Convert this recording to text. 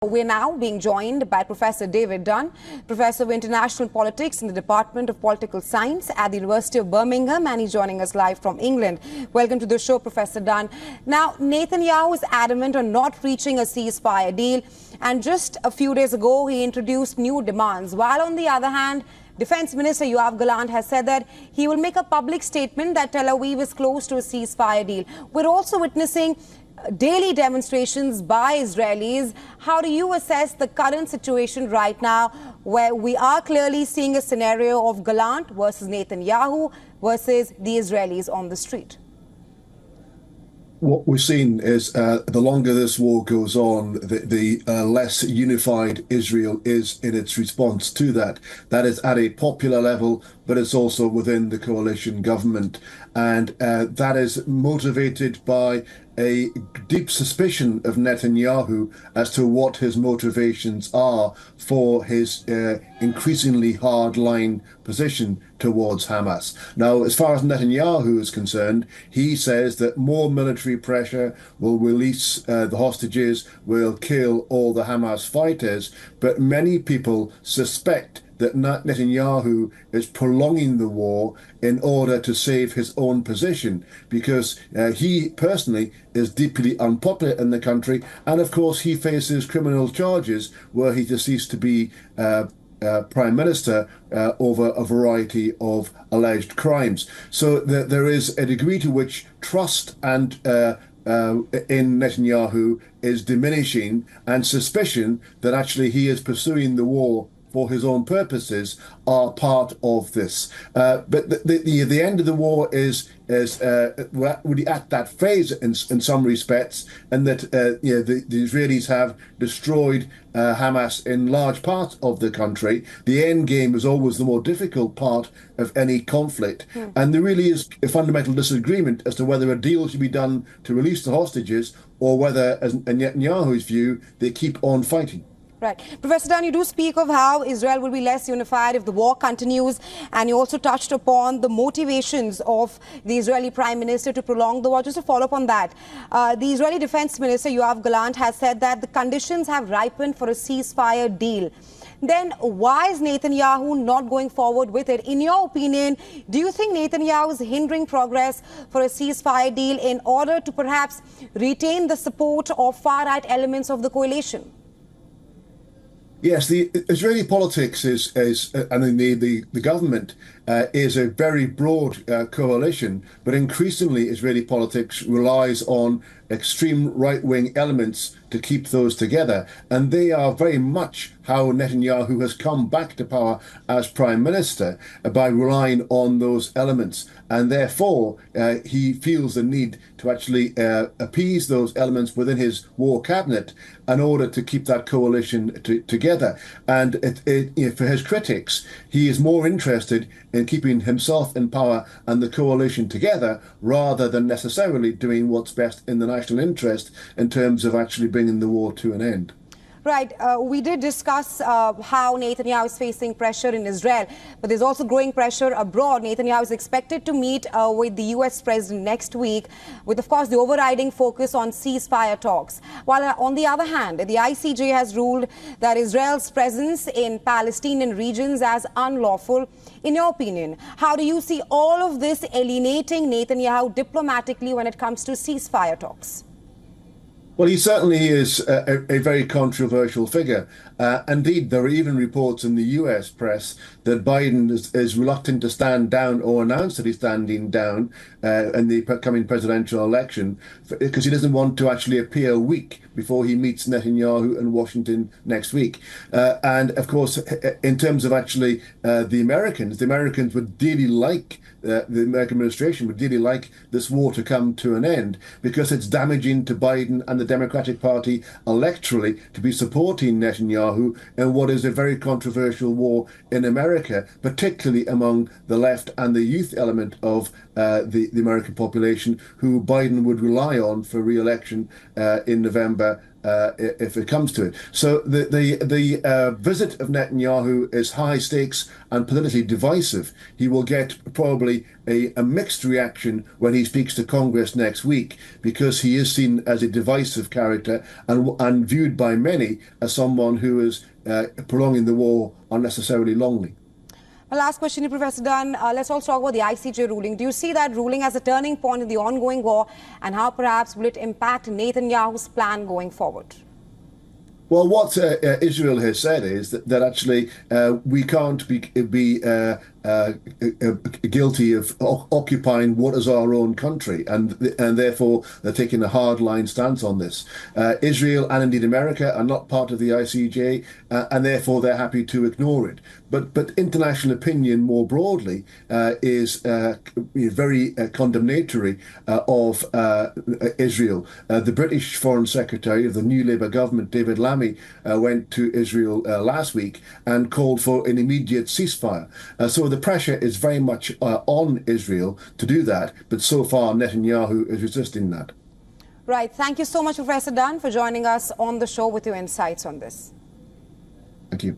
We're now being joined by Professor David Dunn, Professor of International Politics in the Department of Political Science at the University of Birmingham, and he's joining us live from England. Welcome to the show, Professor Dunn. Now, Netanyahu is adamant on not reaching a ceasefire deal, and just a few days ago, he introduced new demands, while on the other hand, Defense Minister Yoav Gallant has said that he will make a public statement that Tel Aviv is close to a ceasefire deal. We're also witnessing daily demonstrations by Israelis. How do you assess the current situation right now, where we are clearly seeing a scenario of Gallant versus Netanyahu versus the Israelis on the street? What we've seen is the longer this war goes on, the less unified Israel is in its response to that. That is at a popular level, but it's also within the coalition government. And that is motivated by a deep suspicion of Netanyahu as to what his motivations are for his increasingly hard-line position towards Hamas. Now, as far as Netanyahu is concerned, he says that more military pressure will release the hostages, will kill all the Hamas fighters, but many people suspect that Netanyahu is prolonging the war in order to save his own position, because he personally is deeply unpopular in the country, and of course he faces criminal charges were he to cease to be Prime Minister over a variety of alleged crimes. So there is a degree to which trust and in Netanyahu is diminishing, and suspicion that actually he is pursuing the war for his own purposes are part of this. But the end of the war is we're really at that phase in some respects, and that the Israelis have destroyed Hamas in large parts of the country. The end game is always the more difficult part of any conflict. And there really is a fundamental disagreement as to whether a deal should be done to release the hostages, or whether, as in Netanyahu's view, they keep on fighting. Right. Professor Dunn, you do speak of how Israel will be less unified if the war continues, and you also touched upon the motivations of the Israeli Prime Minister to prolong the war. Just to follow up on that, the Israeli Defense Minister Yoav Gallant has said that the conditions have ripened for a ceasefire deal. Then why is Netanyahu not going forward with it? In your opinion, do you think Netanyahu is hindering progress for a ceasefire deal in order to perhaps retain the support of far-right elements of the coalition? Yes, the Israeli politics is and the government is a very broad coalition, but increasingly Israeli politics relies on extreme right-wing elements to keep those together. And they are very much how Netanyahu has come back to power as Prime Minister, by relying on those elements. And therefore, he feels the need to actually appease those elements within his war cabinet in order to keep that coalition together. And for his critics, he is more interested in keeping himself in power and the coalition together, rather than necessarily doing what's best in the national interest in terms of actually bringing the war to an end. Right. We did discuss how Netanyahu is facing pressure in Israel, but there's also growing pressure abroad. Netanyahu is expected to meet with the U.S. president next week, with, of course, the overriding focus on ceasefire talks. While on the other hand, the ICJ has ruled that Israel's presence in Palestinian regions as unlawful. In your opinion, how do you see all of this alienating Netanyahu diplomatically when it comes to ceasefire talks? Well, he certainly is a very controversial figure. Indeed, there are even reports in the US press that Biden is reluctant to stand down or announce that he's standing down in the coming presidential election, because he doesn't want to actually appear weak before he meets Netanyahu in Washington next week. And of course, in terms of actually the Americans would dearly like, the American administration would dearly like this war to come to an end, because it's damaging to Biden and the Democratic Party electorally to be supporting Netanyahu in what is a very controversial war in America, particularly among the left and the youth element of the American population, who Biden would rely on for re-election in November if it comes to it. So the visit of Netanyahu is high stakes and politically divisive. He will get probably a mixed reaction when he speaks to Congress next week, because he is seen as a divisive character and viewed by many as someone who is prolonging the war unnecessarily longly. My last question to Professor Dunn. Let's also talk about the ICJ ruling. Do you see that ruling as a turning point in the ongoing war, and how perhaps will it impact Netanyahu's plan going forward? Well, what Israel has said is that actually we can't be guilty of occupying what is our own country, and therefore they're taking a hardline stance on this. Israel and indeed America are not part of the ICJ, and therefore they're happy to ignore it. But international opinion more broadly is very condemnatory of Israel. The British Foreign Secretary of the new Labour government, David Lammy, went to Israel last week and called for an immediate ceasefire. So the pressure is very much on Israel to do that, but so far Netanyahu is resisting that. Right. Thank you so much, Professor Dunn, for joining us on the show with your insights on this. Thank you.